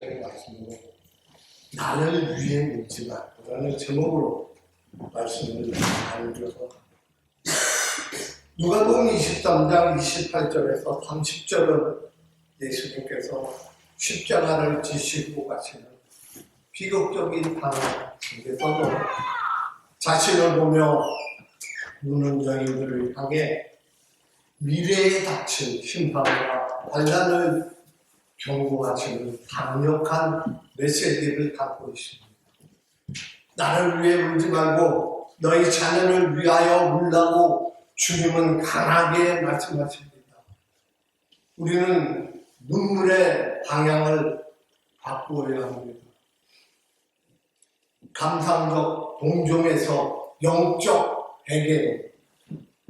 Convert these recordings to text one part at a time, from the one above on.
말씀으로 나를 위해 묻지 말고라는 제목으로 말씀을 나누셔서 누가복음 23장 28절에서 30절은 예수님께서 십자가를 지시고 가시는 비극적인 상황에서도 자신을 보며 우는 여인들을 향해 미래에 닥칠 심판과 환난을 경고하시는 강력한 메시지를 담고 있습니다. 나를 위해 울지 말고 너희 자녀를 위하여 울라고 주님은 강하게 말씀하십니다. 우리는 눈물의 방향을 바꾸어야 합니다. 감상적 동정에서 영적 회개로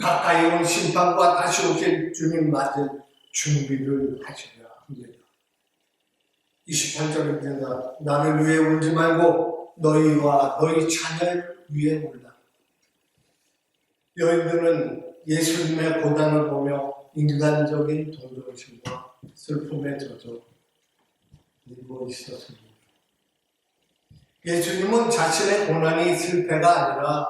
가까이 온 심판과 다시 오실 주님 맞을 준비를 하셔야 합니다. 28절입니다. 나를 위해 울지 말고 너희와 너희 자녀를 위해 울라. 여인들은 예수님의 고난을 보며 인간적인 동정심과 슬픔에 젖어 울고 있었습니다. 예수님은 자신의 고난이 슬폐가 아니라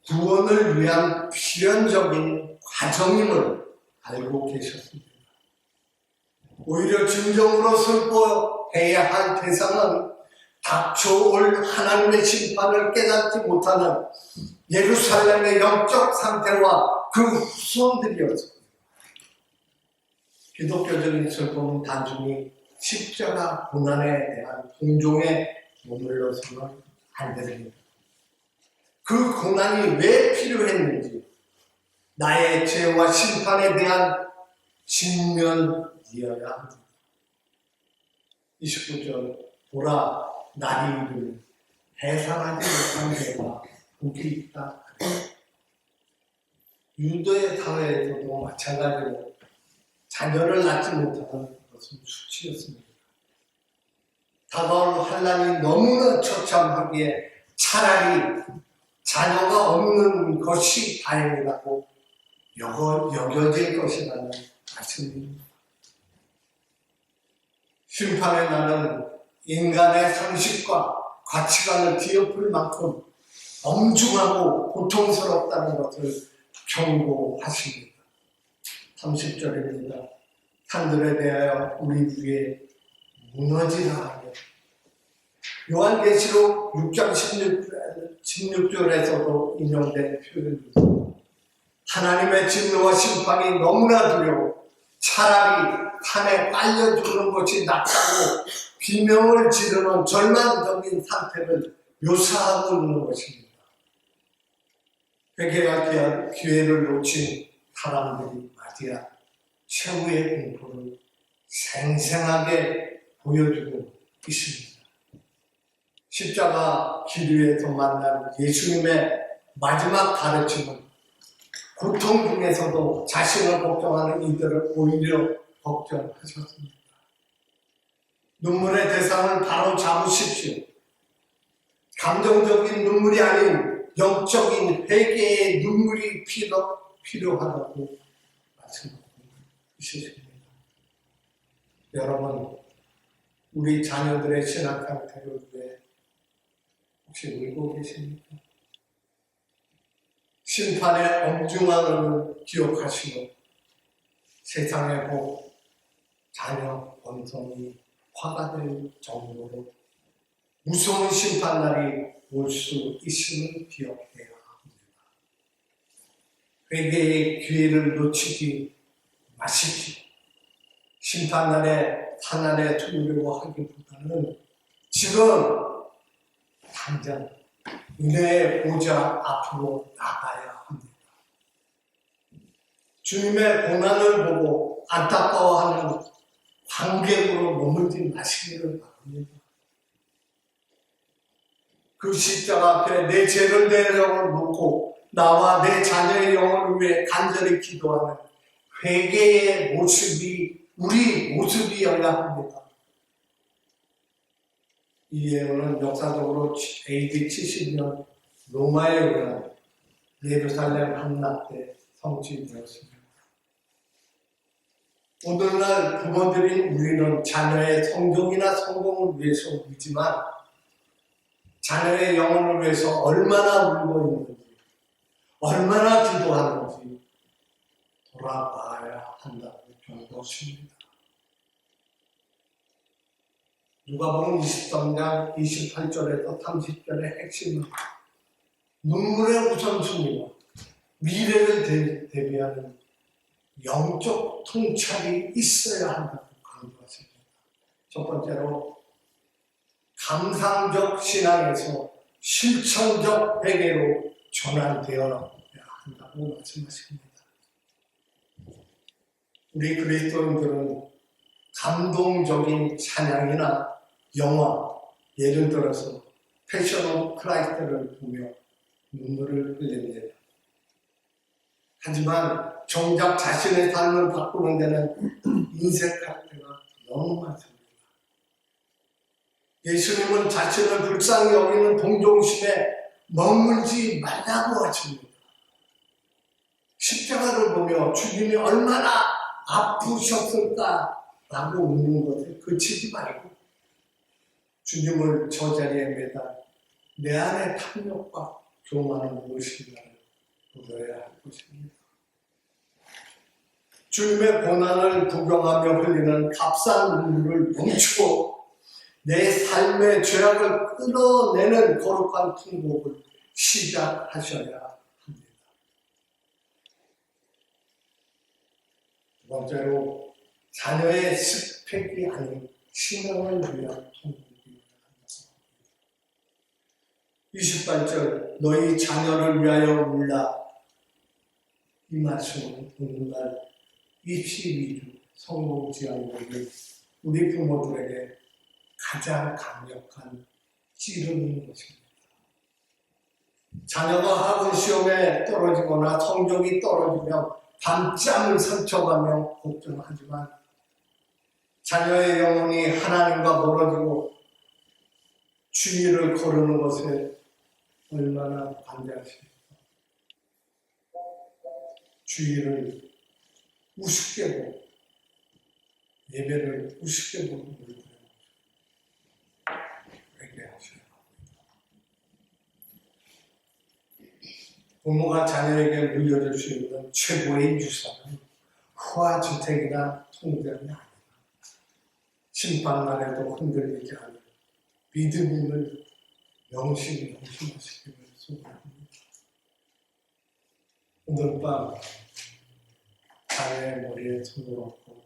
구원을 위한 필연적인 과정임을 알고 계셨습니다. 오히려 진정으로 슬퍼해야 할 대상은 닥쳐올 하나님의 심판을 깨닫지 못하는 예루살렘의 영적 상태와 그 후손들이었습니다. 기독교적인 슬픔은 단순히 십자가 고난에 대한 동정에 머물러서는 안 됩니다. 그 고난이 왜 필요했는지 나의 죄와 심판에 대한 직면이어야 합니다. 29절 보라 날이 이르니 해산하지 못한 죄가 복이 있다. 유대의 사회에서도 마찬가지로 자녀를 낳지 못하는 것은 수치였습니다. 다가올 환난이 너무나 처참하기에 차라리 자녀가 없는 것이 다행이라고 여겨질 것이라는 말씀입니다. 심판의 날은 인간의 상식과 가치관을 뒤엎을 만큼 엄중하고 고통스럽다는 것을 경고하십니다. 30절입니다. 산들에 대하여 우리 위에 무너지라 하며 요한계시록 6장 16절에서도 인용된 표현입니다. 하나님의 진노와 심판이 너무나 두려워 차라리 산에 빨려 죽는 것이 낫다고 비명을 지르는 절망적인 상태를 묘사하고 있는 것입니다. 회개할 기회를 놓친 사람들이 맞이한 최후의 공포를 생생하게 보여주고 있습니다. 십자가 길 위에서 만난 예수님의 마지막 가르침은 고통 중에서도 자신을 걱정하는 이들을 오히려 걱정하셨습니다. 눈물의 대상을 바로 잡으십시오. 감정적인 눈물이 아닌 영적인 회개의 눈물이 필요하다고 말씀하고 있습니다. 여러분, 우리 자녀들의 신학 상태를 위해 혹시 울고 계십니까? 심판의 엄중함을 기억하시고 세상의 복, 자녀 번성이 화가 될 정도로 무서운 심판날이 올 수 있음을 기억해야 합니다. 회개의 기회를 놓치지 마십시오. 심판날에 하나님의 두려워하기보다는 지금 당장 은혜의 보좌 앞으로 나가야 합니다. 주님의 고난을 보고 안타까워하는 관객으로 머물지 마시기를 바랍니다. 그 십자가 앞에 내 죄를 내려놓고 나와 내 자녀의 영혼을 위해 간절히 기도하는 회개의 모습이 우리 모습이어야 합니다. 이 예언은 역사적으로 AD 70년 로마에 의한 예루살렘 함락 때 성취되었습니다. 오늘날 부모들인 우리는 자녀의 성적이나 성공을 위해서 울지만 자녀의 영혼을 위해서 얼마나 울고 있는지, 얼마나 기도하는지 돌아봐야 한다고 본 것입니다. 누가복음 23장 28절에서 30절의 핵심은 눈물의 우선순위와 미래를 대비하는 영적 통찰이 있어야 한다고 강조하십니다. 첫 번째로 감상적 신앙에서 실천적 회개로 전환되어야 한다고 말씀하십니다. 우리 그리스도인들은 감동적인 찬양이나 영화, 예를 들어서 패션 오브 크라이스트를 보며 눈물을 흘립니다. 하지만 정작 자신의 삶을 바꾸는 데는 인색할 때가 너무 많습니다. 예수님은 자신을 불쌍히 여기는 동정심에 머물지 말라고 하십니다. 십자가를 보며 주님이 얼마나 아프셨을까라고 묻는 것에 그치지 말고 주님을 저 자리에 매달 내 안의 탐욕과 교만은 무엇인가를 물어야 할 것입니다. 주님의 고난을 구경하며 흘리는 값싼 눈물을 멈추고 내 삶의 죄악을 끌어내는 거룩한 통곡을 시작하셔야 합니다. 두 번째로 자녀의 스펙이 아닌 신앙을 위한 통곡이 합니다. 28절 너희 자녀를 위하여 울라. 이 말씀은 오늘날 입시위주 성공지향적인 우리 부모들에게 가장 강력한 찌르는 것입니다. 자녀가 학원 시험에 떨어지거나 성적이 떨어지면 밤잠을 설쳐가며 걱정하지만 자녀의 영혼이 하나님과 멀어지고 주의를 거르는 것에 얼마나 반대하십니까? 주의를 우습게 보고 예배를 우습게 보는 우리들은 회개하셔야 합니다. 부모가 자녀에게 물려줄 수 있는 최고의 유산은 후화주택이나 통장이 아니다. 심판날에도 흔들리지 않는 믿음을 명심하시기를 소원합니다. 오늘 밤 자녀의 머리에 손을 얹고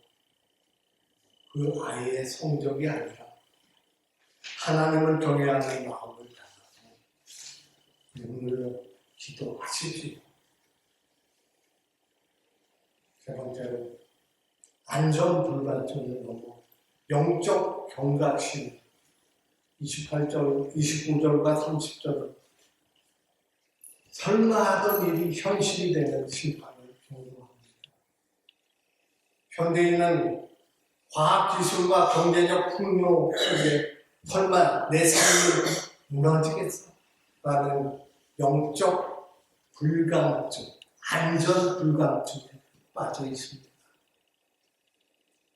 그 아이의 성적이 아니라 하나님을 경외하는 마음을 담아서 눈물로 기도하십시오. 세 번째로 안전불감증을 넘어 영적 경각심 28절, 29절과 30절은 설마 하던 일이 현실이 되는 심판을 경고합니다. 현대인은 과학기술과 경제적 풍요 속에 설마 내 삶이 무너지겠어? 라는 영적 불감증, 안전 불감증에 빠져 있습니다.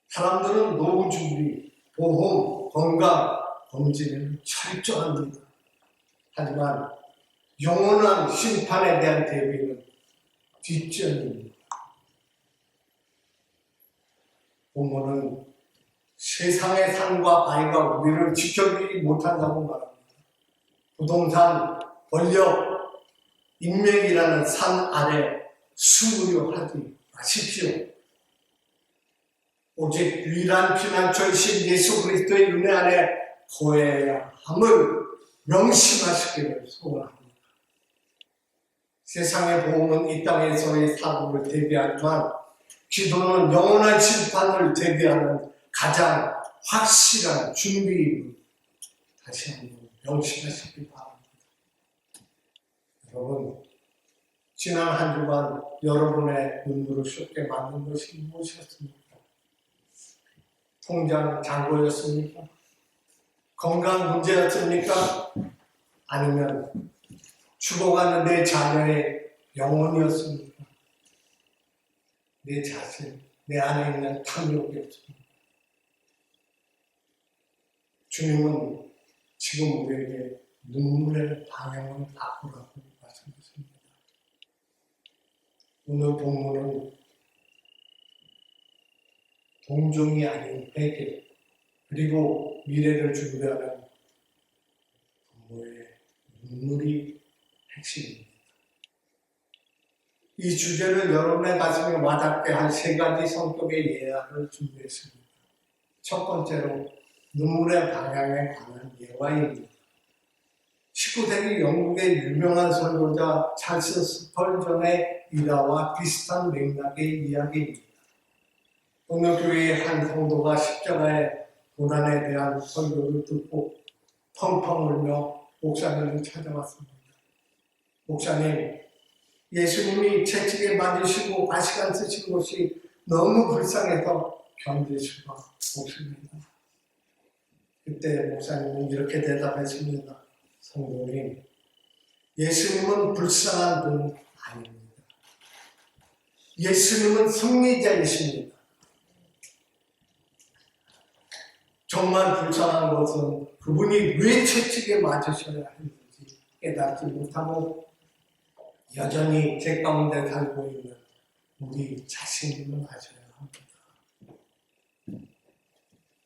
사람들은 노후 준비, 보험, 건강, 검진을 철저합니다. 하지만 영원한 심판에 대한 대비는 뒷전입니다. 부모는 세상의 산과 바위가 우리를 지켜주지 못한다고 말합니다. 부동산, 권력, 인맥이라는 산 아래 숨으려 하지 마십시오. 오직 유일한 피난처이신 예수 그리스도의 은혜 안에 거해야 함을 명심하시기를 소원합니다. 세상의 보험은 이 땅에서의 사고를 대비하지만 기도는 영원한 심판을 대비하는 가장 확실한 준비임을 다시 한번 명심하시기 바랍니다. 여러분, 지난 한 주간 여러분의 눈물을 쏟게 만든 것이 무엇이었습니까? 통장 잔고였습니까? 건강 문제였습니까? 아니면 죽어가는 내 자녀의 영혼이었습니까? 내 자신, 내 안에 있는 탐욕이 없습니다. 주님은 지금 우리에게 눈물의 방향을 바꾸라고 말씀하십니다. 오늘 본문은 동정이 아닌 회개, 그리고 미래를 준비하는 부모의 눈물이 핵심입니다. 이 주제를 여러분의 가슴에 와닿게 한 세 가지 성격의 예화를 준비했습니다. 첫 번째로 눈물의 방향에 관한 예화입니다. 19세기 영국의 유명한 설교자 찰스 스펄전의 일화와 비슷한 맥락의 이야기입니다. 어느 교회의 한 성도가 십자가의 고난에 대한 설교를 듣고 펑펑 울며 목사님을 찾아왔습니다. 목사님, 예수님이 채찍에 맞으시고 가시관 쓰신 것이 너무 불쌍해서 견딜 수가 없습니다. 그때 목사님은 이렇게 대답했습니다. 성도님, 예수님은 불쌍한 분 아닙니다. 예수님은 승리자이십니다. 정말 불쌍한 것은 그분이 왜 채찍에 맞으셔야 하는지 깨닫지 못하고 여전히 제 가운데 살고 있는 우리 자신임을 아셔야 합니다.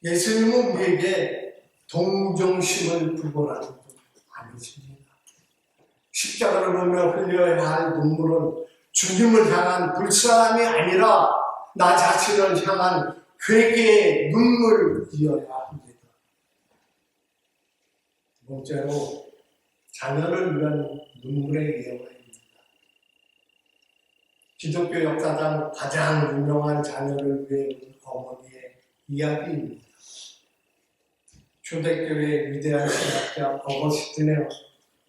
예수님은 우리에게 동정심을 부고라는 분 아니십니다. 십자가를 보며 흘려야 할 눈물은 주님을 향한 불쌍함이 아니라 나 자신을 향한 회개의 눈물이어야 합니다. 두 번째로 자녀를 위한 눈물의 예화입니다. 기독교 역사상 가장 유명한 자녀를 위한 어머니의 이야기입니다. 초대교회의 위대한 신학자 어거스틴의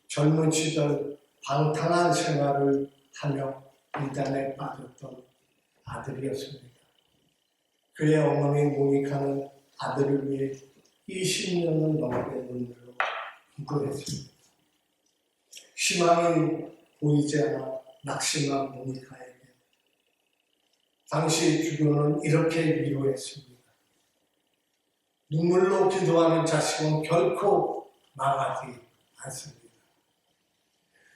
젊은 시절 방탕한 생활을 하며 이단에 빠졌던 아들이었습니다. 그의 어머니 모니카는 아들을 위해 20년을 넘게 눈물로 기도했습니다. 희망이 보이지 않아 낙심한 모니카에게 당시 주교는 이렇게 위로했습니다. 눈물로 기도하는 자식은 결코 망하지 않습니다.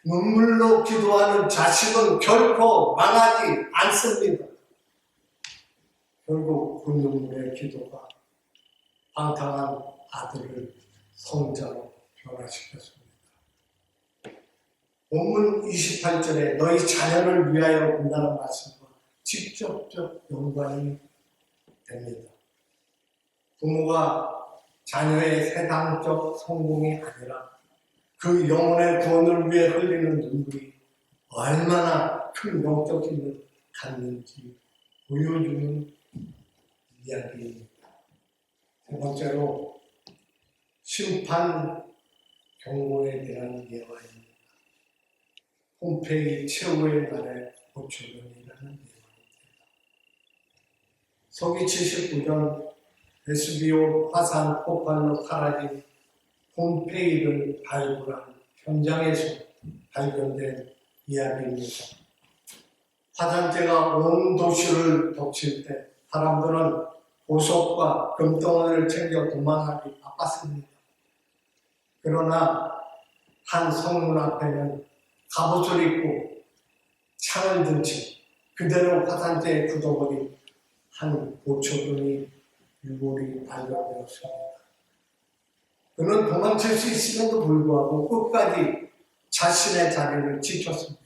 눈물로 기도하는 자식은 결코 망하지 않습니다. 결국 그 눈물의 기도가 방탕한 아들을 성자로 변화시켰습니다. 본문 28절에 너희 자녀를 위하여 본다는 말씀과 직접적 연관이 됩니다. 부모가 자녀의 세상적 성공이 아니라 그 영혼의 구원을 위해 흘리는 눈물이 얼마나 큰 영적 힘을 갖는지 보여주는 이야기입니다. 세 번째로 심판 경고에 대한 예화입니다. 폼페이 최후의 날의 고초론이라는 예화입니다. 서기 79년 베수비오 화산 폭발로 사라진 폼페이를 발굴한 현장에서 발견된 이야기입니다. 화산재가 온 도시를 덮칠 때 사람들은 보석과 금덩어리를 챙겨 도망하기 바빴습니다. 그러나 한 성문 앞에는 갑옷을 입고 창을 든 채 그대로 화산재에 굳어버린 한 고초분이 유골이 발견되었습니다. 그는 도망칠 수 있음에도 불구하고 끝까지 자신의 자리를 지켰습니다.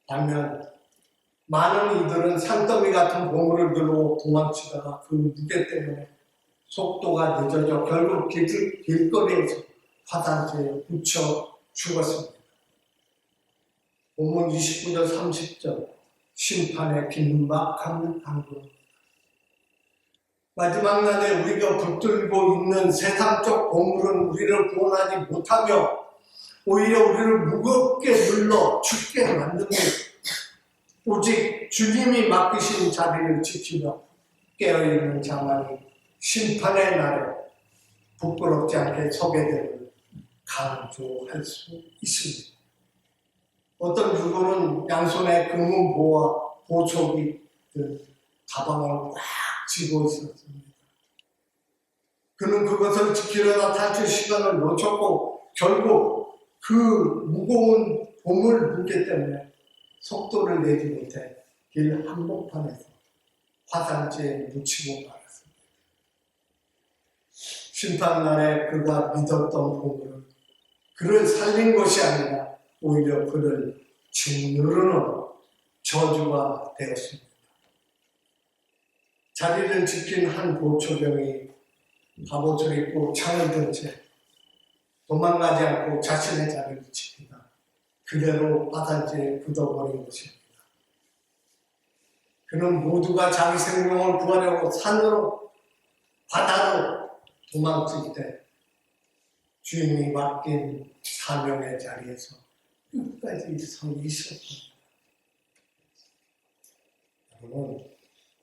반면 많은 이들은 산더미 같은 보물을 들고 도망치다가 그 무게 때문에 속도가 늦어져 결국 길거리에서 화산재에 묻혀 죽었습니다. 본문 29절 30절 심판의 긴박한 강도입니다. 마지막 날에 우리가 붙들고 있는 세상적 보물은 우리를 구원하지 못하며 오히려 우리를 무겁게 눌러 죽게 만듭니다. 오직 주님이 맡기신 자리를 지키며 깨어있는 자만이 심판의 날에 부끄럽지 않게 서게 됨을 강조할 수 있습니다. 어떤 유골은 양손에 금은 보와 보촉이 든 가방을 꽉 쥐고 있었습니다. 그는 그것을 지키려다 탈출 시간을 놓쳤고 결국 그 무거운 보물 무게 때문에 속도를 내지 못해 길 한복판에서 화산재에 묻히고 말았습니다. 심판날에 그가 믿었던 보물은 그를 살린 것이 아니라 오히려 그를 짓누르는 저주가 되었습니다. 자리를 지킨 한 보초병이 갑옷을 입고 창을 든 채 도망가지 않고 자신의 자리를 지키다 그대로 화산재에 굳어버린 것입니다. 그는 모두가 자기 생명을 구하려고 산으로 바다로 도망칠 때 주인이 맡긴 사명의 자리에서 끝까지 서 있었습니다. 여러분,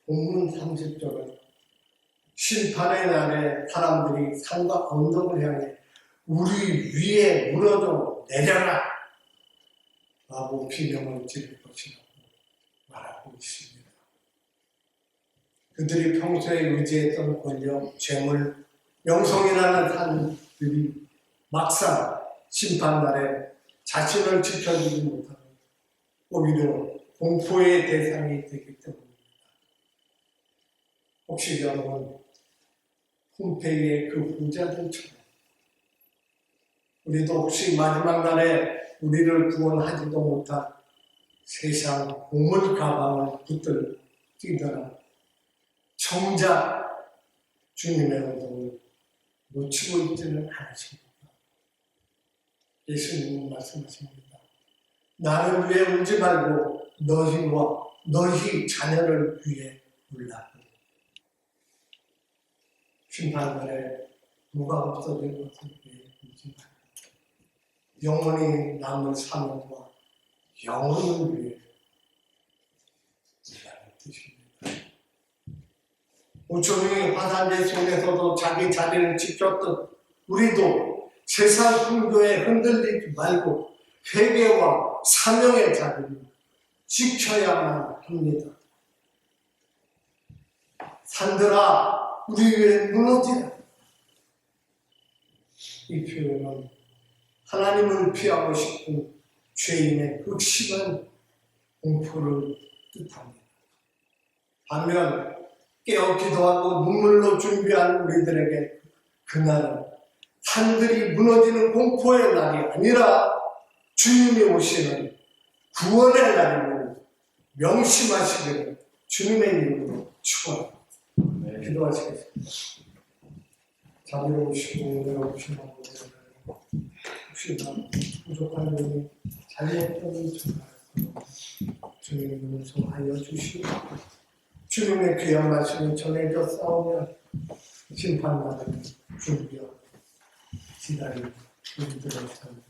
본문 30절은 심판의 날에 사람들이 산과 언덕을 향해 우리 위에 무너져 내려라 라고 비명을 지를 것이라고 말하고 있습니다. 그들이 평소에 의지했던 권력, 재물, 명성이라는 산들이 막상 심판날에 자신을 지켜주지 못하고 오히려 공포의 대상이 되기 때문입니다. 혹시 여러분 홈페이지의 그 부자들처럼 우리도 혹시 마지막 날에 우리를 구원하지도 못한 세상 보물 가방을 붙들기더라 정작 주님의 언덕을 놓치고 있지는 않으십니까? 예수님은 말씀하십니다. 나를 위해 울지 말고 너희와 너희 자녀를 위해 울라고. 심판날에 누가 없어진 것을 위해 울지 말고 영원히 남을 사명과 영혼을 위해 울라는 뜻입니다. 오초명의 화산재 속에서도 자기 자리를 지켰던 우리도 세상 풍조에 흔들리지 말고 회개와 사명의 자리를 지켜야만 합니다. 산들아 우리 위에 무너지라. 이 표현은 하나님을 피하고 싶은 죄인의 극심한 공포를 뜻합니다. 반면 깨어 기도하고 눈물로 준비한 우리들에게 그날은 산들이 무너지는 공포의 날이 아니라 주님이 오시는 구원의 날임을 명심하시기를 주님의 이름으로 축원합니다. 기도하시겠습니다. 자비로우시고 은혜로우신 아버지 혹시 나 부족한 점이 잘못된 정말 주님을 용서하여 주시고 주님의 귀한 말씀이 전해져 싸우면 심판날을 준비하고 기다리는 우리들의 삶을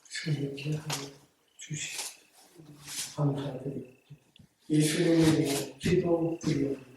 승리케 하여 주시고 감사드립니다. 예수님의 기도 드립니다.